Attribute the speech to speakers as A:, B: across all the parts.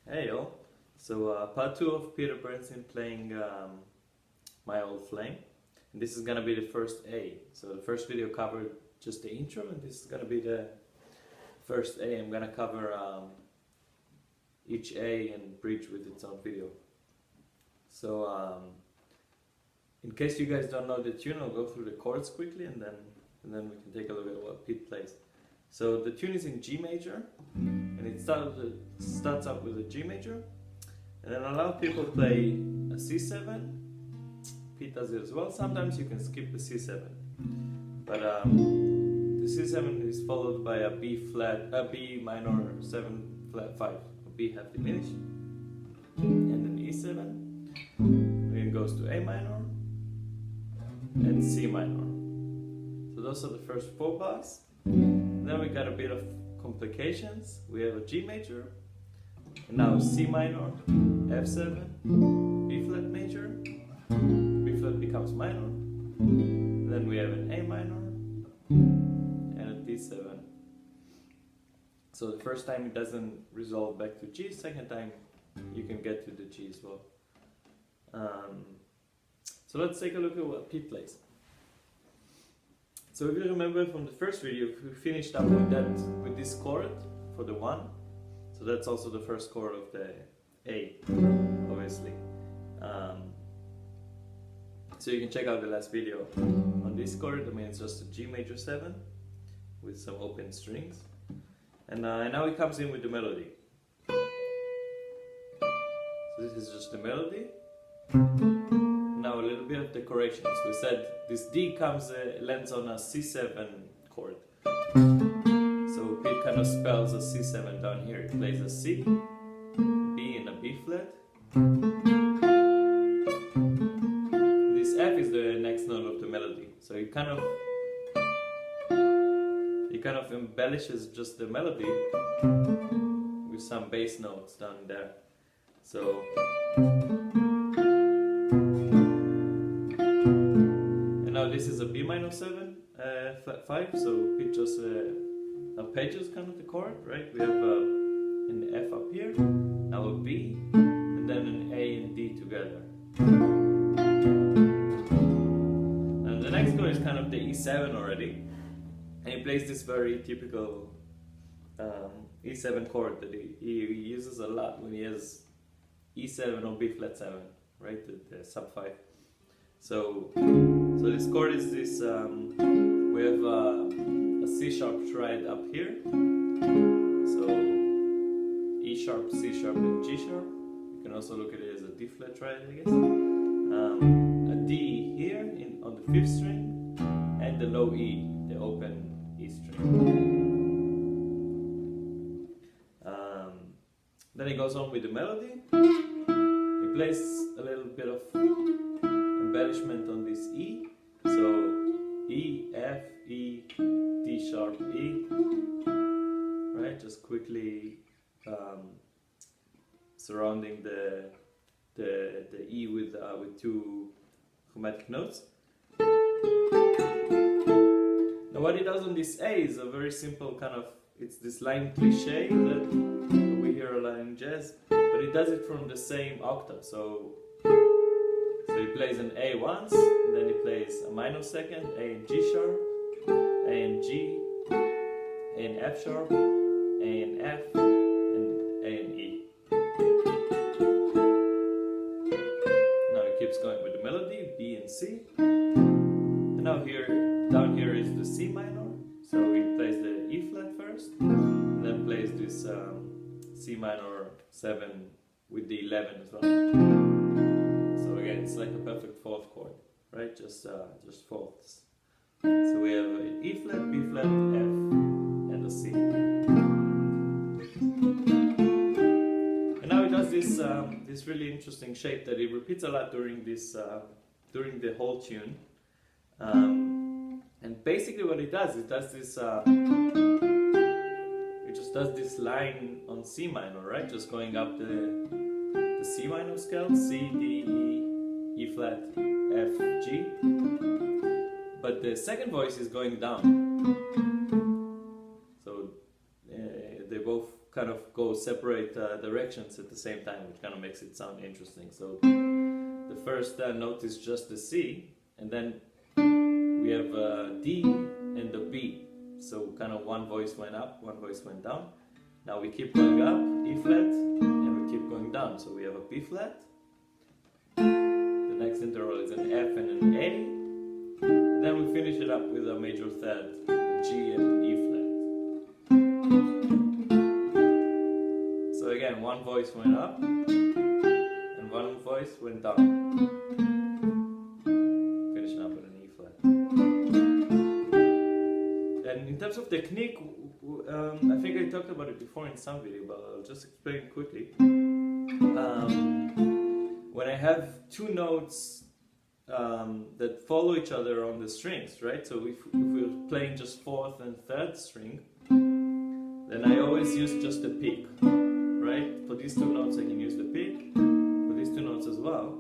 A: Hey y'all, so part 2 of Peter Bernstein playing My Old Flame, and this is gonna be the first A. So the first video covered just the intro, and this is gonna be the first A. I'm gonna cover each A and bridge with its own video. So in case you guys don't know the tune, I'll go through the chords quickly, and then we can take a look at what Pete plays. So the tune is in G major, and it starts up with a G major, and then a lot of people play a C7. Pete does it as well. Sometimes you can skip the C7, but the C7 is followed by a B minor 7 flat 5, a B half diminished, and then E7. Then it goes to A minor and C minor. So those are the first 4 bars. Then we got a bit of complications. We have a G major, and now C minor, F7, B flat major, B flat becomes minor, then we have an A minor, and a D7. So the first time it doesn't resolve back to G, second time you can get to the G as well. So let's take a look at what Pete plays. So if you remember from the first video, we finished up with this chord for the 1. So that's also the first chord of the A, obviously. So you can check out the last video on this chord. I mean, it's just a G major 7 with some open strings. And now it comes in with the melody. So this is just the melody. Now a little bit of decorations. We said this D lands on a C7 chord. So Pete kind of spells a C7 down here. It plays a C, B and a B flat. This F is the next note of the melody. So he kind of embellishes just the melody with some bass notes down there. So now this is a B minor 7 flat 5, so Pete just arpeggios kind of the chord, right? We have an F up here, now a B, and then an A and D together. And the next chord is kind of the E7 already, and he plays this very typical E7 chord that he uses a lot when he has E7 or B flat 7, right? The sub 5. So this chord is this, we have a C sharp triad up here, so E sharp, C sharp and G sharp. You can also look at it as a D flat triad, I guess. A D here on the 5th string, and the low E, the open E string. Then he goes on with the melody. He plays a little bit of embellishment on this E, so E, F, E, D sharp, E, right? Just quickly surrounding the E with 2 chromatic notes. Now what he does on this A is a very simple kind of, it's this line cliche that we hear a lot in jazz, but he does it from the same octave. So he plays an A once, and then he plays a minor second, A and G sharp, A and G, A and F sharp, A and F, and A and E. Now he keeps going with the melody, B and C. And now down here is the C minor, so he plays the E flat first, and then plays this C minor 7 with the 11 as well. So again, it's like a perfect 4th chord, right? Just fourths. So we have E flat, B flat, F, and a C. this really interesting shape that it repeats a lot during this during the whole tune. And basically what it does this it just does this line on C minor, right? Just going up the C minor scale, C, D, E, E flat, F, G. But the second voice is going down. So they both kind of go separate directions at the same time, which kind of makes it sound interesting. So the first note is just the C, and then we have D and the B. So kind of one voice went up, one voice went down. Now we keep going up, E flat, and we keep going down. So we have a B flat. The next interval is an F and an A. And then we finish it up with a major third, a G and an E flat. So again, one voice went up, and one voice went down. Finishing up with an E flat. And in terms of technique, I think I talked about it before in some video, but I'll just explain it quickly. When I have two notes that follow each other on the strings, right? So if we're playing just fourth and third string, then I always use just the pick, right? For these two notes I can use the pick, for these two notes as well.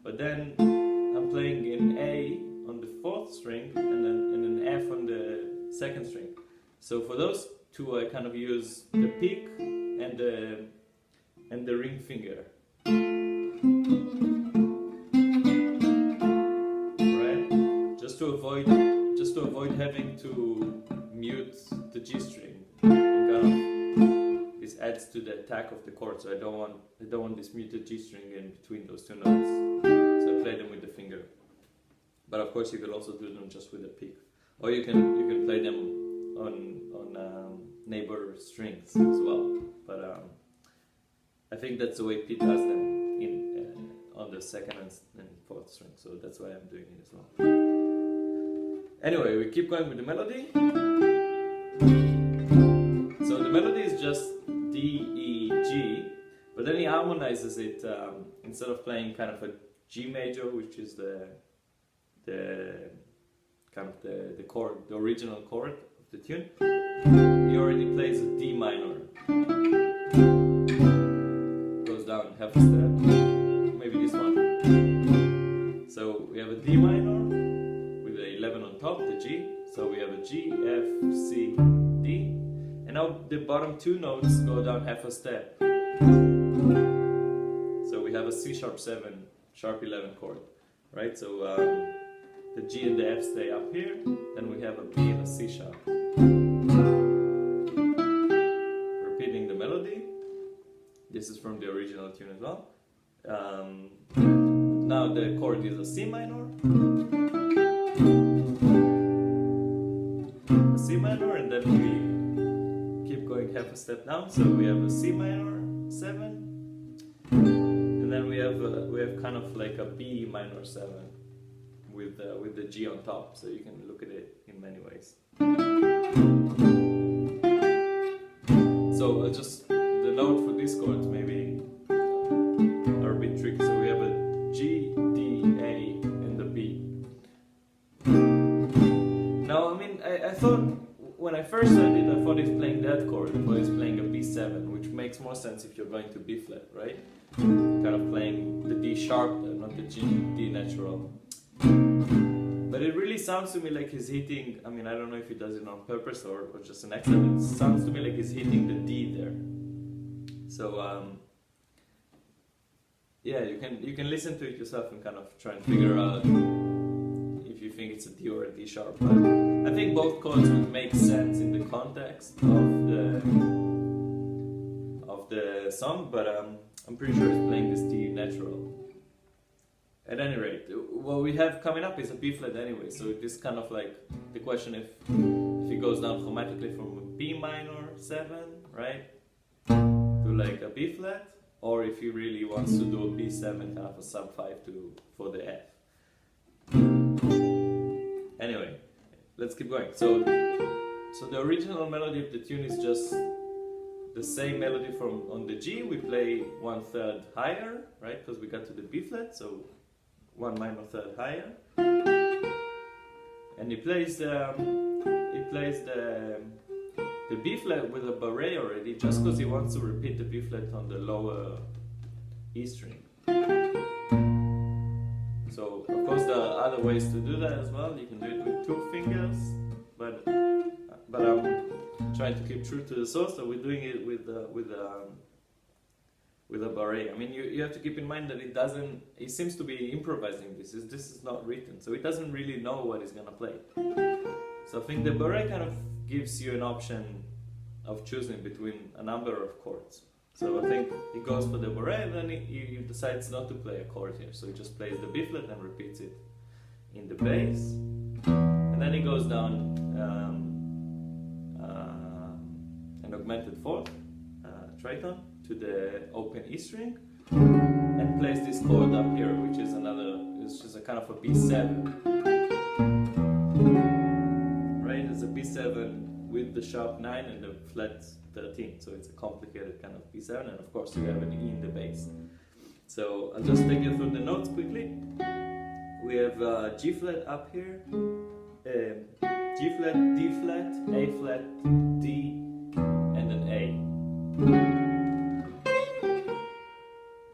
A: But then I'm playing in A on the fourth string and then an F on the second string. So for those two I kind of use the pick and the ring finger. Right? Just to avoid having to mute the G string. And kind of, this adds to the attack of the chord, so I don't want this muted G string in between those two notes. So I play them with the finger. But of course you can also do them just with the pick. Or you can play them on neighbor strings as well. But I think that's the way Pete does them on the second and fourth string. So that's why I'm doing it as well. Anyway, we keep going with the melody. So the melody is just D, E, G, but then he harmonizes it instead of playing kind of a G major, which is the kind of the chord, the original chord of the tune. He already plays a D minor. Goes down half a step, maybe this one. So we have a D minor with the 11 on top, the G. So we have a G, F, C, D. And now the bottom two notes go down half a step. So we have a C sharp 7, sharp 11 chord, right? So the G and the F stay up here, then we have a B and a C sharp. Repeating the melody. This is from the original tune as well. Now the chord is a C minor. A C minor, and then we keep going half a step down. So we have a C minor 7. And then we have kind of like a B minor 7. With the G on top, so you can look at it in many ways. So just the note for these chords maybe are a bit tricky. So we have a G, D, A, and the B. Now, I mean, I thought when I first heard it, I thought he's playing that chord. I thought he's playing a B7, which makes more sense if you're going to B flat, right? Kind of playing the D sharp, not the D natural. But it really sounds to me like he's hitting, I mean, I don't know if he does it on purpose or just an accident. It sounds to me like he's hitting the D there. So, yeah, you can listen to it yourself and kind of try and figure out if you think it's a D or a D sharp. But I think both chords would make sense in the context of the song, but I'm pretty sure he's playing this D natural. At any rate, what we have coming up is a B flat anyway, so it is kind of like the question if he goes down chromatically from a B minor 7, right, to like a B flat, or if he really wants to do a B7 kind of a sub 5 for the F. Anyway, let's keep going. So the original melody of the tune is just the same melody from on the G, we play 1/3 higher, right? Because we got to the B flat, so 1 minor third higher. And he plays the B flat with a barré already, just because he wants to repeat the B flat on the lower E string. So of course there are other ways to do that as well. You can do it with 2 fingers, but I'm trying to keep true to the source, so we're doing it with a barré. I mean, you have to keep in mind that he seems to be improvising this is not written, so he doesn't really know what he's gonna play. So I think the barré kind of gives you an option of choosing between a number of chords. So I think he goes for the barré, and then he decides not to play a chord here, so he just plays the B flat and repeats it in the bass, and then he goes down an augmented fourth tritone to the open E string, and plays this chord up here, which is it's just a kind of a B7, right? It's a B7 with the sharp 9 and the flat 13, so it's a complicated kind of B7, and of course you have an E in the bass. So I'll just take you through the notes quickly. We have G flat up here, G flat, D flat, A flat, D, and an A.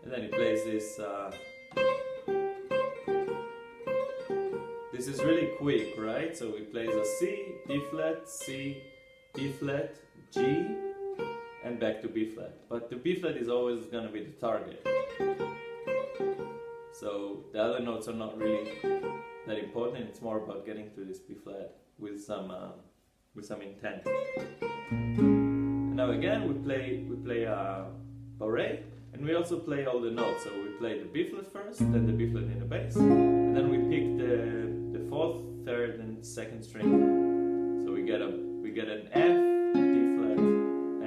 A: And then he plays this. This is really quick, right? So he plays a C, D flat, C, D flat, G, and back to B flat. But the B flat is always going to be the target. So the other notes are not really that important. It's more about getting to this B flat with some intent. And now again we play a barré, and we also play all the notes. So we play the B flat first, then the B flat in the bass, and then we pick the fourth, third, and second string. So we get an F, D flat,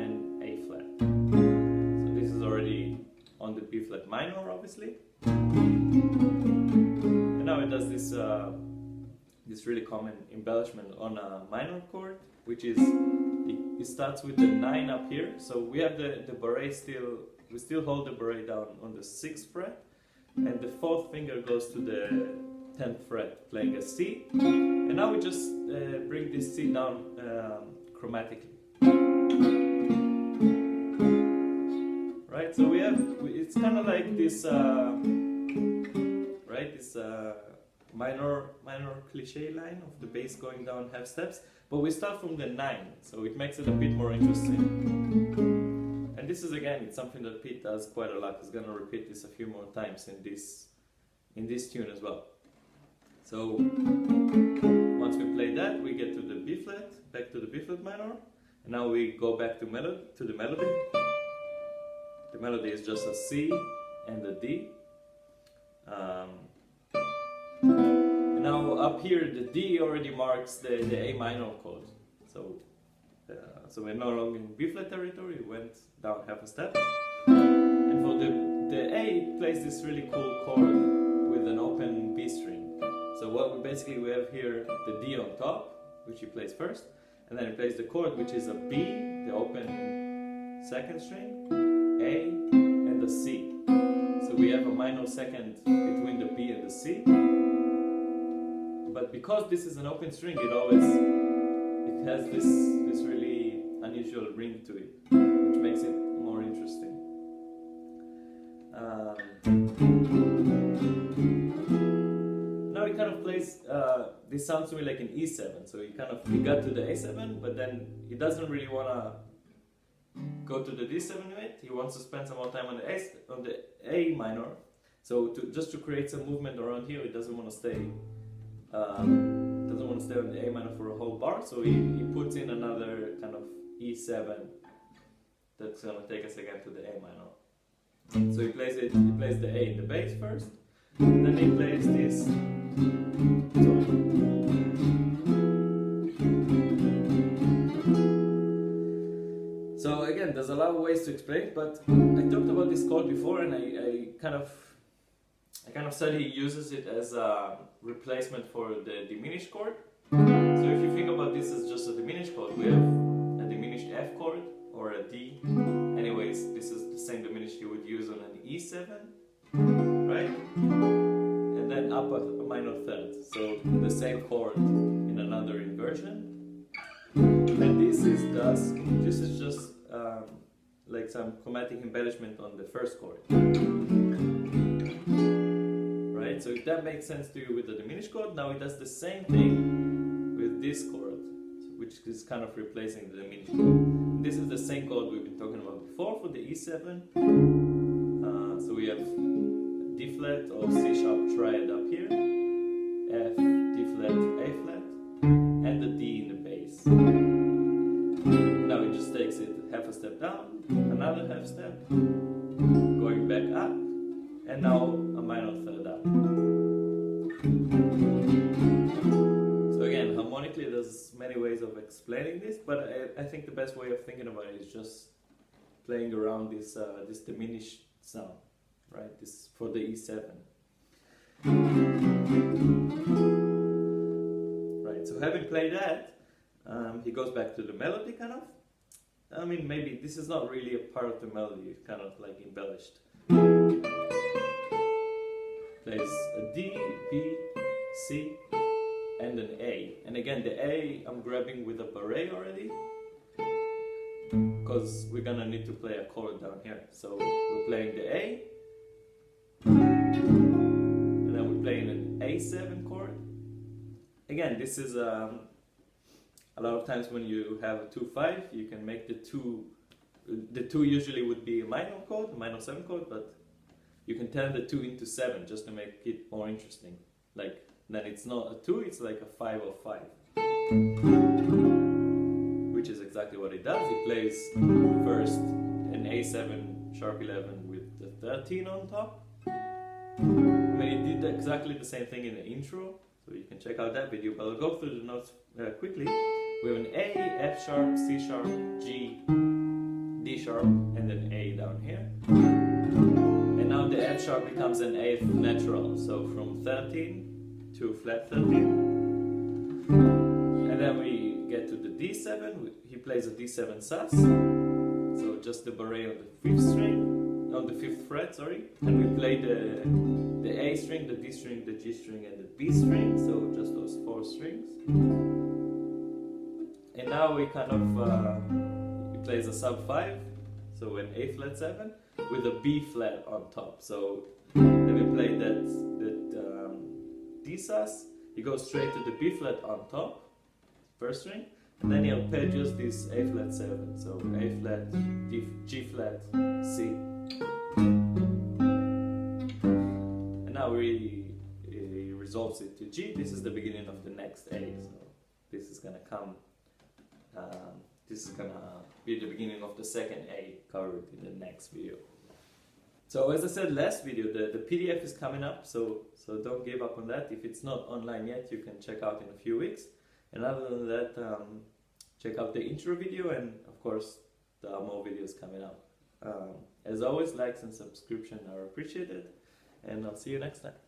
A: and A flat. So this is already on the B flat minor, obviously. And now it does this really common embellishment on a minor chord, which is it starts with the 9 up here. So we have the barré we still hold the barré down on the 6th fret, and the 4th finger goes to the 10th fret, playing a C. And now we just bring this C down chromatically. Right, so it's kind of like this, right? This minor cliche line of the bass going down half steps, but we start from the 9, so it makes it a bit more interesting. And this is again, it's something that Pete does quite a lot. He's gonna repeat this a few more times in this tune as well. So once we play that, we get to the B flat, back to the B flat minor, and now we go back to the melody. The melody is just a C and a D. And now up here, the D already marks the A minor chord. So we're no longer in B flat territory. We went down half a step. And for the A, it plays this really cool chord with an open B string. So what we have here, the D on top, which he plays first, and then he plays the chord, which is a B, the open second string, A, and the C. So we have a minor second between the B and the C. But because this is an open string, it has this really unusual ring to it, which makes it more interesting. Now he kind of plays, this sounds to me like an E7, so he got to the A7, but then he doesn't really want to go to the D7 yet. He wants to spend some more time on the A minor. So just to create some movement around here, he doesn't want to stay on the A minor for a whole bar. So he puts in another kind of E7 that's gonna take us again to the A minor. So he plays the A in the bass first, then he plays this. So again, there's a lot of ways to explain, but I talked about this chord before, and I kind of said he uses it as a replacement for the diminished chord. So if you think about this as just a diminished chord, we have a diminished F chord or a D. Anyways, this is the same diminished you would use on an E7, right? And then up a minor third, so the same chord in another inversion. And this is just like some chromatic embellishment on the first chord. Right? So if that makes sense to you with the diminished chord, now it does the same thing with this chord, which is kind of replacing the diminished chord. This is the same chord we've been talking about before for the E7. So we have D flat or C sharp triad up here, F, D flat, A flat, and the D in the bass. Now it just takes it half a step down, another half step, going back up, and now a minor third up. So again, harmonically there's many ways of explaining this, but I think the best way of thinking about it is just playing around this diminished sound, right? This for the E7. Right, so having played that, he goes back to the melody kind of. I mean, maybe this is not really a part of the melody, it's kind of like embellished. Plays a D, B, C, and an A. And again, the A I'm grabbing with a barré already, because we're gonna need to play a chord down here. So we're playing the A, and then we're playing an A7 chord. Again, this is a lot of times when you have a 2-5, you can make the two usually would be a minor chord, a minor 7 chord, but you can turn the 2 into 7 just to make it more interesting. Like, then it's not a 2, it's like a 5 or 5. Which is exactly what it does. It plays first an A7 sharp 11 with the 13 on top. I mean, it did exactly the same thing in the intro, so you can check out that video, but I'll go through the notes quickly. We have an A, F sharp, C sharp, G, D sharp, and then A down here. And now the F sharp becomes an A natural, so from 13 to flat 13. And then we get to the D7, he plays a D7 sus, so just the barré on the 5th string, on the 5th fret, sorry. And we play the A string, the D string, the G string, and the B string, so just those 4 strings. And now we kind of, he plays a sub 5, so an A flat 7, with a B flat on top. So then we play that D sus, he goes straight to the B flat on top, first string, and then he arpeggios this A flat 7, so A flat, G flat, C. And now he resolves it to G. This is the beginning of the next A, so this is gonna come. This is gonna be the beginning of the second A covered in the next video. So as I said last video, the PDF is coming up, so don't give up on that. If it's not online yet, you can check out in a few weeks. And other than that, check out the intro video, and of course there are more videos coming up. As always, likes and subscription are appreciated, and I'll see you next time.